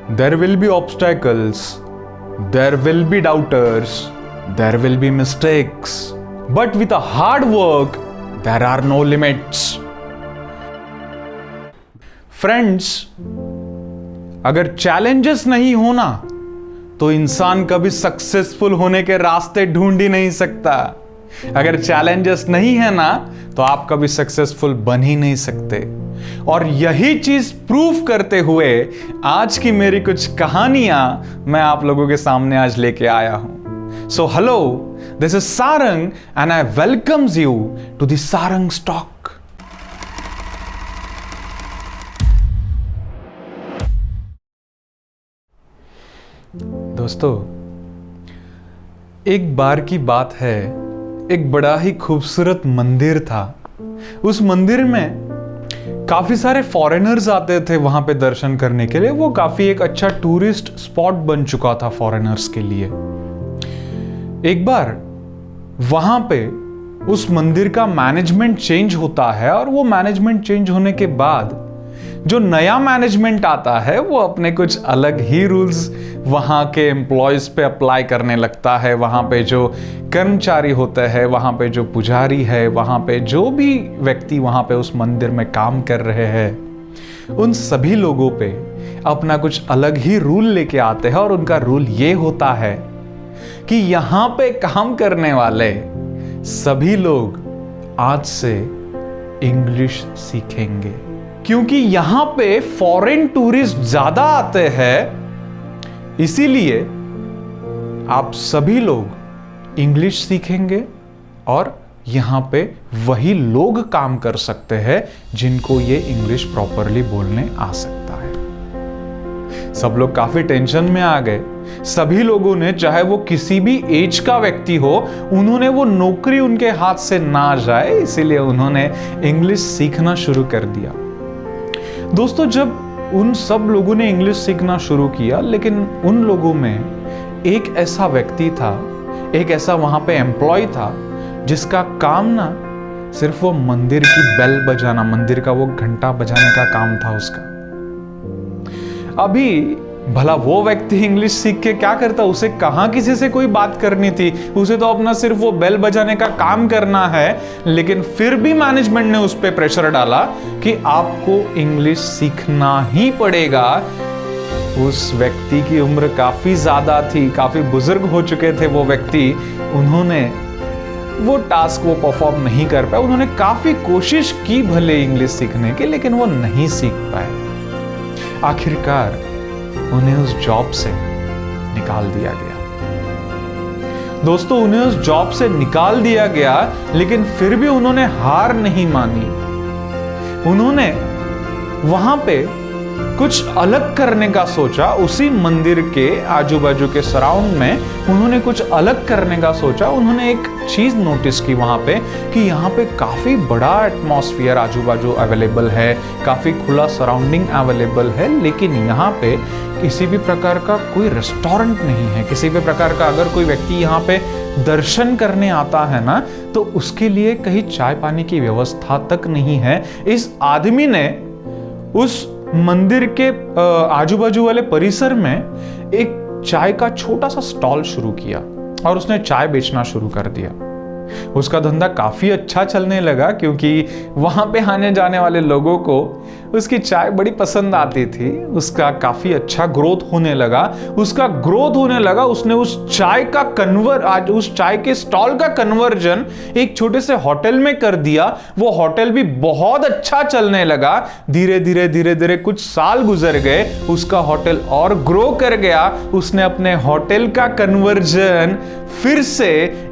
There will be obstacles, there will be doubters, there will be mistakes, but with a hard work, there are no limits. Friends, अगर challenges नहीं होना तो इंसान कभी successful होने के रास्ते ढूंढ ही नहीं सकता। अगर चैलेंजेस नहीं है ना तो आप कभी सक्सेसफुल बन ही नहीं सकते। और यही चीज प्रूव करते हुए आज की मेरी कुछ कहानियां मैं आप लोगों के सामने आज लेके आया हूं। So hello, this is Sarang and I welcomes you to the Sarang talk. दोस्तों, एक बार की बात है, एक बड़ा ही खूबसूरत मंदिर था। उस मंदिर में काफी सारे फॉरेनर्स आते थे वहां पे दर्शन करने के लिए। वो काफी एक अच्छा टूरिस्ट स्पॉट बन चुका था फॉरेनर्स के लिए। एक बार वहां पे उस मंदिर का मैनेजमेंट चेंज होता है और वो मैनेजमेंट चेंज होने के बाद जो नया मैनेजमेंट आता है वो अपने कुछ अलग ही रूल्स वहां के एम्प्लॉयज पे अप्लाई करने लगता है। वहां पे जो कर्मचारी होते हैं, वहां पे जो पुजारी है, वहां पे जो भी व्यक्ति वहां पे उस मंदिर में काम कर रहे हैं, उन सभी लोगों पे अपना कुछ अलग ही रूल लेके आते हैं। और उनका रूल ये होता है कि यहां पे काम करने वाले सभी लोग आज से इंग्लिश सीखेंगे, क्योंकि यहां पे फॉरेन टूरिस्ट ज्यादा आते हैं। इसीलिए आप सभी लोग इंग्लिश सीखेंगे और यहां पे वही लोग काम कर सकते हैं जिनको ये इंग्लिश प्रॉपरली बोलने आ सकता है। सब लोग काफी टेंशन में आ गए। सभी लोगों ने, चाहे वो किसी भी एज का व्यक्ति हो, उन्होंने वो नौकरी उनके हाथ से ना जाए, इसीलिए उन्होंने इंग्लिश सीखना शुरू कर दिया। दोस्तों, जब उन सब लोगों ने इंग्लिश सीखना शुरू किया, लेकिन उन लोगों में एक ऐसा व्यक्ति था, एक ऐसा वहां पे एम्प्लॉय था जिसका काम ना सिर्फ वो मंदिर की बेल बजाना, मंदिर का वो घंटा बजाने का काम था उसका। अभी भला वो व्यक्ति इंग्लिश सीख के क्या करता? उसे कहां किसी से कोई बात करनी थी? उसे तो अपना सिर्फ वो बेल बजाने का काम करना है। लेकिन फिर भी मैनेजमेंट ने उस पर प्रेशर डाला कि आपको इंग्लिश सीखना ही पड़ेगा। उस व्यक्ति की उम्र काफी ज्यादा थी, काफी बुजुर्ग हो चुके थे वो व्यक्ति। उन्होंने वो टास्क वो परफॉर्म नहीं कर पाए। उन्होंने काफी कोशिश की भले इंग्लिश सीखने की, लेकिन वो नहीं सीख पाए। आखिरकार उन्हें उस जॉब से निकाल दिया गया। दोस्तों, उन्हें उस जॉब से निकाल दिया गया, लेकिन फिर भी उन्होंने हार नहीं मानी। उन्होंने वहां पे कुछ अलग करने का सोचा। उसी मंदिर के आजू बाजू के सराउंड में उन्होंने कुछ अलग करने का सोचा। उन्होंने एक चीज नोटिस की वहां पे कि यहाँ पे काफी बड़ा एटमॉस्फेयर आजू बाजू अवेलेबल है, काफी खुला सराउंडिंग अवेलेबल है, लेकिन यहाँ पे किसी भी प्रकार का कोई रेस्टोरेंट नहीं है। किसी भी प्रकार का अगर कोई व्यक्ति यहाँ पे दर्शन करने आता है ना, तो उसके लिए कहीं चाय पानी की व्यवस्था तक नहीं है। इस आदमी ने उस मंदिर के आजू बाजू वाले परिसर में एक चाय का छोटा सा स्टॉल शुरू किया और उसने चाय बेचना शुरू कर दिया। उसका धंधा काफी अच्छा चलने लगा, क्योंकि वहां पे आने जाने वाले लोगों को उसकी चाय बड़ी पसंद आती थी। उसका काफी अच्छा ग्रोथ होने लगा। उसने उस चाय के स्टॉल का कन्वर्जन एक छोटे से होटल में कर दिया। वो होटल भी बहुत अच्छा चलने लगा। धीरे धीरे कुछ साल गुजर गए, उसका होटल और ग्रो कर गया। उसने अपने होटल का कन्वर्जन फिर से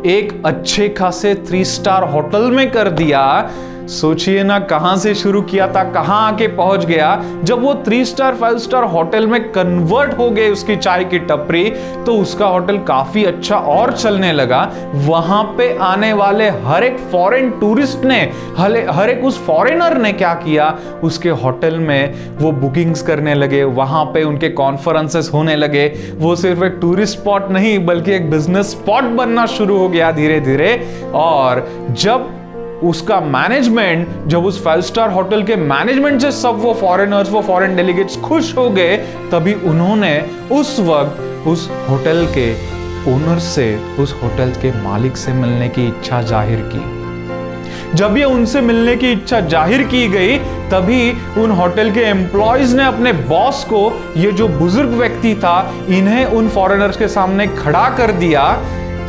एक अच्छे खासे 3 स्टार होटल में कर दिया। सोचिए ना, कहां से शुरू किया था, कहां आके पहुंच गया। जब वो 3 स्टार 5 स्टार होटल में कन्वर्ट हो गए उसकी चाय की टपरी, तो उसका होटल काफी अच्छा और चलने लगा। वहां पे आने वाले हर एक फॉरेन टूरिस्ट ने, हर एक उस फॉरेनर ने क्या किया, उसके होटल में वो बुकिंग्स करने लगे। वहां पे उनके कॉन्फ्रेंसेस होने लगे। वो सिर्फ एक टूरिस्ट स्पॉट नहीं बल्कि एक बिजनेस स्पॉट बनना शुरू हो गया धीरे धीरे। और जब उसका मैनेजमेंट, जब उस 5 स्टार होटल के मैनेजमेंट से सब वो फॉरेनर्स, वो फॉरेन डेलीगेट्स खुश हो गए, तभी उन्होंने उस वक्त उस होटल के ओनर से, उस होटल के मालिक से मिलने की इच्छा जाहिर की। जब ये उनसे मिलने की इच्छा जाहिर की गई, तभी उन होटल के एम्प्लॉयज ने अपने बॉस को, ये जो बुजुर्ग व्यक्ति था, इन्हें उन फॉरेनर्स के सामने खड़ा कर दिया।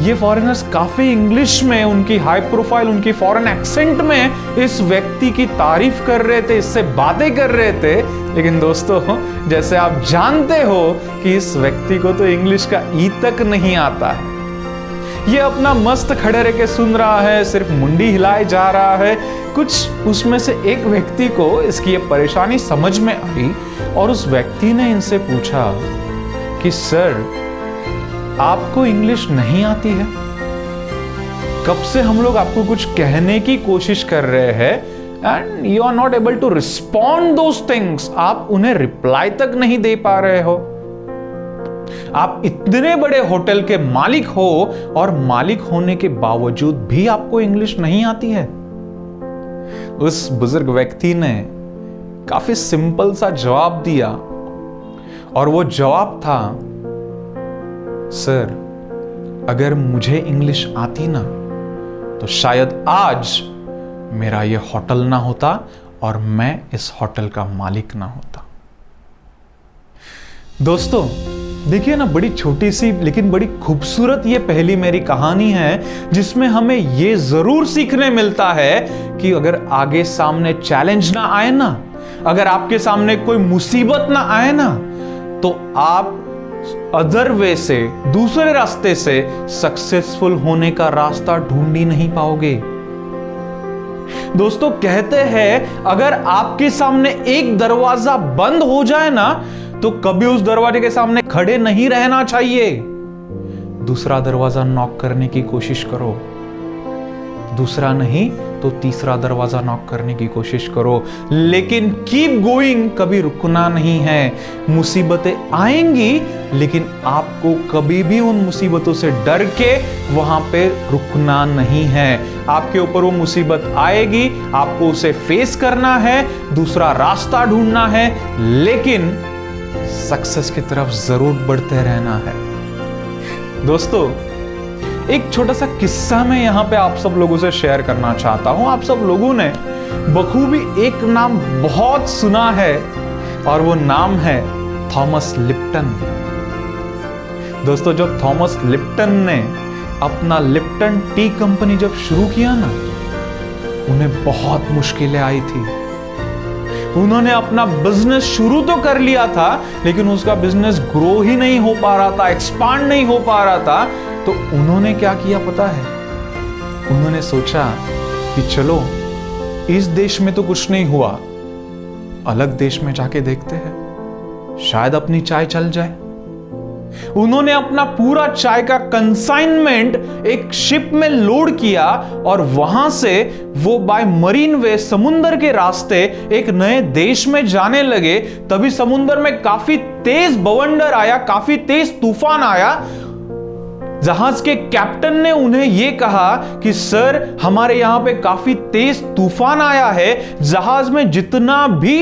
ये फॉरेनर्स काफी इंग्लिश में, उनकी हाई प्रोफाइल, उनकी फॉरेन एक्सेंट में इस व्यक्ति की तारीफ कर रहे थे, इससे बातें कर रहे थे। लेकिन दोस्तों, जैसे आप जानते हो कि इस व्यक्ति को तो इंग्लिश का ई तक नहीं आता है। ये अपना मस्त खड़े रह के सुन रहा है, सिर्फ मुंडी हिलाए जा रहा है। कुछ उसमें से एक व्यक्ति को इसकी ये परेशानी समझ में आई और उस व्यक्ति ने इनसे पूछा कि सर, आपको इंग्लिश नहीं आती है? कब से हम लोग आपको कुछ कहने की कोशिश कर रहे हैं and you are not able to respond those things. आप उन्हें रिप्लाई तक नहीं दे पा रहे हो। आप इतने बड़े होटल के मालिक हो और मालिक होने के बावजूद भी आपको इंग्लिश नहीं आती है। उस बुजुर्ग व्यक्ति ने काफी सिंपल सा जवाब दिया और वो जवाब था, सर, अगर मुझे इंग्लिश आती ना तो शायद आज मेरा ये होटल ना होता और मैं इस होटल का मालिक ना होता। दोस्तों, देखिए ना, बड़ी छोटी सी लेकिन बड़ी खूबसूरत ये पहली मेरी कहानी है, जिसमें हमें ये जरूर सीखने मिलता है कि अगर आगे सामने चैलेंज ना आए ना, अगर आपके सामने कोई मुसीबत ना आए ना, तो आप अदर वे से, दूसरे रास्ते से सक्सेसफुल होने का रास्ता ढूंढ ही नहीं पाओगे। दोस्तों, कहते हैं अगर आपके सामने एक दरवाजा बंद हो जाए ना, तो कभी उस दरवाजे के सामने खड़े नहीं रहना चाहिए। दूसरा दरवाजा नॉक करने की कोशिश करो, दूसरा नहीं तो तीसरा दरवाजा नॉक करने की कोशिश करो, लेकिन कीप गोइंग, कभी रुकना नहीं है। मुसीबतें आएंगी, लेकिन आपको कभी भी उन मुसीबतों से डर के वहां पे रुकना नहीं है। आपके ऊपर वो मुसीबत आएगी, आपको उसे फेस करना है, दूसरा रास्ता ढूंढना है, लेकिन सक्सेस की तरफ जरूर बढ़ते रहना है। दोस्तों, एक छोटा सा किस्सा मैं यहां पे आप सब लोगों से शेयर करना चाहता हूं। आप सब लोगों ने बखूबी एक नाम बहुत सुना है और वो नाम है थॉमस लिप्टन। दोस्तों, जब थॉमस लिप्टन ने अपना लिप्टन टी कंपनी जब शुरू किया ना, उन्हें बहुत मुश्किलें आई थी। उन्होंने अपना बिजनेस शुरू तो कर लिया था, लेकिन उसका बिजनेस ग्रो ही नहीं हो पा रहा था, एक्सपांड नहीं हो पा रहा था। तो उन्होंने क्या किया पता है? उन्होंने सोचा कि चलो, इस देश में तो कुछ नहीं हुआ, अलग देश में जाके देखते हैं, शायद अपनी चाय चल जाए। उन्होंने अपना पूरा चाय का कंसाइनमेंट एक शिप में लोड किया और वहां से वो बाय मरीन वे, समुंदर के रास्ते एक नए देश में जाने लगे। तभी समुंदर में काफी तेज बवंडर आया, काफी तेज तूफान आया। जहाज के कैप्टन ने उन्हें यह कहा कि सर, हमारे यहां पे काफी तेज तूफान आया है, जहाज में जितना भी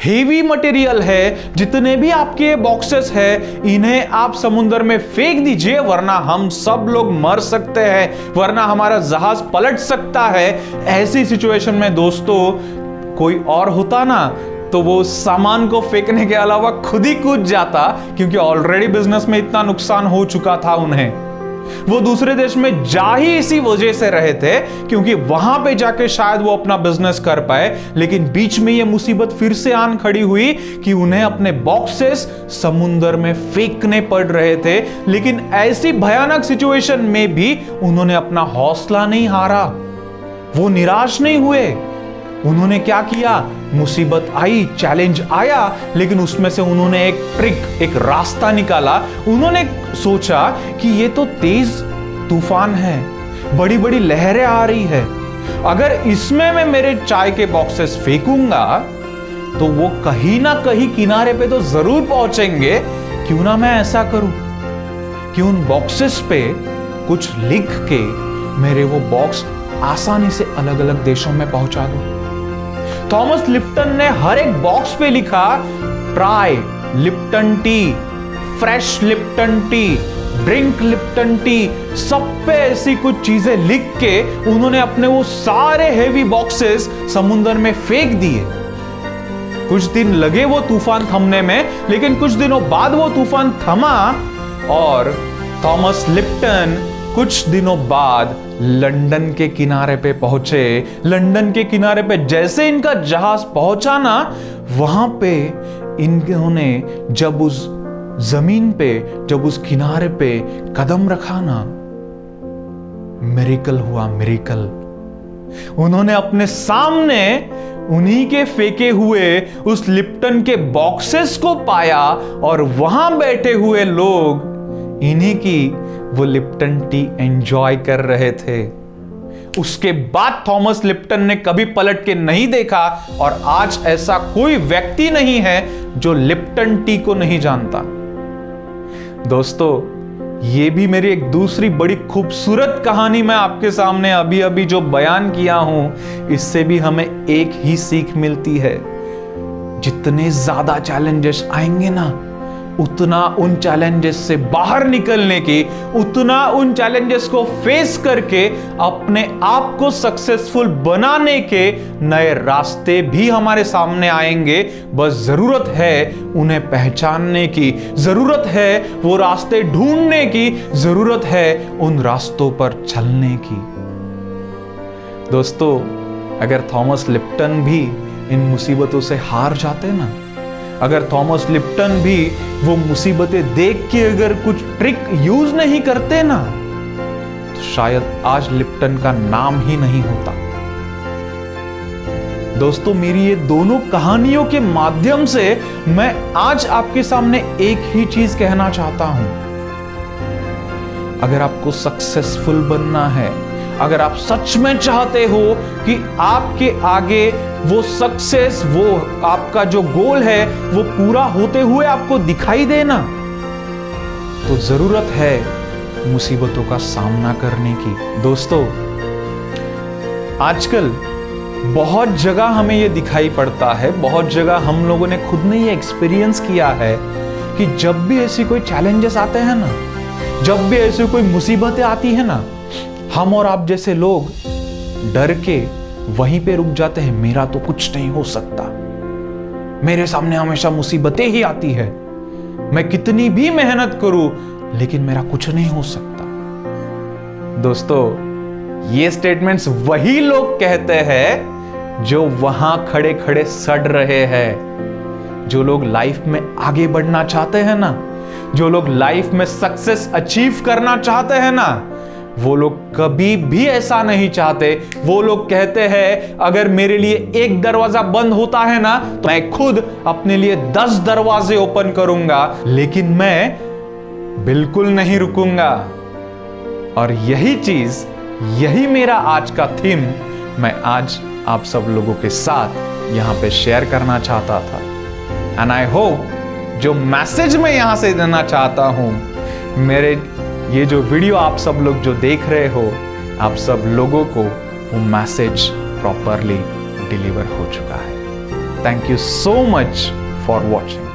हेवी मटेरियल है, जितने भी आपके बॉक्सेस है, इन्हें आप समुद्र में फेंक दीजिए, वरना हम सब लोग मर सकते हैं, वरना हमारा जहाज पलट सकता है। ऐसी सिचुएशन में दोस्तों, कोई और होता ना तो वो सामान को फेंकने के अलावा खुद ही कूद जाता, क्योंकि ऑलरेडी बिजनेस में इतना नुकसान हो चुका था उन्हें। वो दूसरे देश में जा ही इसी वजह से रहे थे, क्योंकि वहां पे जाके शायद वो अपना बिजनेस कर पाए। लेकिन बीच में ये मुसीबत फिर से आन खड़ी हुई कि उन्हें अपने बॉक्सेस समुंदर में फेंकने पड़ रहे थे। लेकिन ऐसी भयानक सिचुएशन में भी उन्होंने अपना हौसला नहीं हारा, वो निराश नहीं हुए। उन्होंने क्या किया? मुसीबत आई, चैलेंज आया, लेकिन उसमें से उन्होंने एक ट्रिक, एक रास्ता निकाला। उन्होंने सोचा कि ये तो तेज तूफान है, बड़ी बड़ी लहरें आ रही है, अगर इसमें मैं मेरे चाय के बॉक्सेस फेंकूंगा तो वो कहीं ना कहीं किनारे पे तो जरूर पहुंचेंगे। क्यों ना मैं ऐसा करूं कि उन बॉक्सेस पे कुछ लिख के मेरे वो बॉक्स आसानी से अलग अलग देशों में पहुंचा दूं। थॉमस लिप्टन ने हर एक बॉक्स पे लिखा try Lipton T, fresh Lipton T, drink Lipton T, सब पे ऐसी कुछ चीजें लिख के उन्होंने अपने वो सारे हेवी बॉक्सेस समुद्र में फेंक दिए। कुछ दिन लगे वो तूफान थमने में, लेकिन कुछ दिनों बाद वो तूफान थमा और थॉमस लिप्टन कुछ दिनों बाद लंदन के किनारे पे पहुंचे। लंदन के किनारे पे जैसे इनका जहाज पहुंचा ना, वहां पे इन्होंने जब उस जमीन पे, जब उस किनारे पे कदम रखा ना, मिरेकल हुआ, मिरेकल। उन्होंने अपने सामने उन्हीं के फेंके हुए उस लिप्टन के बॉक्सेस को पाया और वहां बैठे हुए लोग इन्हीं की वो लिप्टन टी एंजॉय कर रहे थे। उसके बाद थॉमस लिप्टन ने कभी पलट के नहीं देखा और आज ऐसा कोई व्यक्ति नहीं है जो लिप्टन टी को नहीं जानता। दोस्तों, ये भी मेरी एक दूसरी बड़ी खूबसूरत कहानी मैं आपके सामने अभी अभी जो बयान किया हूं, इससे भी हमें एक ही सीख मिलती है। जितने ज्यादा चैलेंजेस आएंगे ना, उतना उन चैलेंजेस से बाहर निकलने की, उतना उन चैलेंजेस को फेस करके अपने आप को सक्सेसफुल बनाने के नए रास्ते भी हमारे सामने आएंगे। बस जरूरत है उन्हें पहचानने की, जरूरत है वो रास्ते ढूंढने की, जरूरत है उन रास्तों पर चलने की। दोस्तों, अगर थॉमस लिप्टन भी इन मुसीबतों से हार जाते ना, अगर थॉमस लिप्टन भी वो मुसीबतें देख के अगर कुछ ट्रिक यूज नहीं करते ना, तो शायद आज लिप्टन का नाम ही नहीं होता। दोस्तों, मेरी ये दोनों कहानियों के माध्यम से मैं आज आपके सामने एक ही चीज कहना चाहता हूं। अगर आपको सक्सेसफुल बनना है, अगर आप सच में चाहते हो कि आपके आगे वो सक्सेस, वो आपका जो गोल है वो पूरा होते हुए आपको दिखाई देना, तो जरूरत है मुसीबतों का सामना करने की। दोस्तों, आजकल बहुत जगह हमें ये दिखाई पड़ता है, बहुत जगह हम लोगों ने खुद ने ये एक्सपीरियंस किया है कि जब भी ऐसी कोई चैलेंजेस आते हैं ना, जब भी ऐसी कोई मुसीबतें आती है ना, हम और आप जैसे लोग डर के वहीं पे रुक जाते हैं। मेरा तो कुछ नहीं हो सकता, मेरे सामने हमेशा मुसीबतें ही आती है, मैं कितनी भी मेहनत करूं लेकिन मेरा कुछ नहीं हो सकता। दोस्तों, ये स्टेटमेंट्स वही लोग कहते हैं जो वहां खड़े खड़े सड़ रहे हैं। जो लोग लाइफ में आगे बढ़ना चाहते हैं ना, जो लोग लाइफ में सक्सेस अचीव करना चाहते हैं ना, वो लोग कभी भी ऐसा नहीं चाहते। वो लोग कहते हैं अगर मेरे लिए एक दरवाजा बंद होता है ना, तो मैं खुद अपने लिए 10 दरवाजे ओपन करूंगा, लेकिन मैं बिल्कुल नहीं रुकूंगा। और यही चीज, यही मेरा आज का थीम मैं आज आप सब लोगों के साथ यहां पे शेयर करना चाहता था। एंड आई होप जो मैसेज मैं यहां से देना चाहता हूं, मेरे ये जो वीडियो आप सब लोग जो देख रहे हो, आप सब लोगों को वो मैसेज प्रॉपरली डिलीवर हो चुका है। Thank you so much for watching.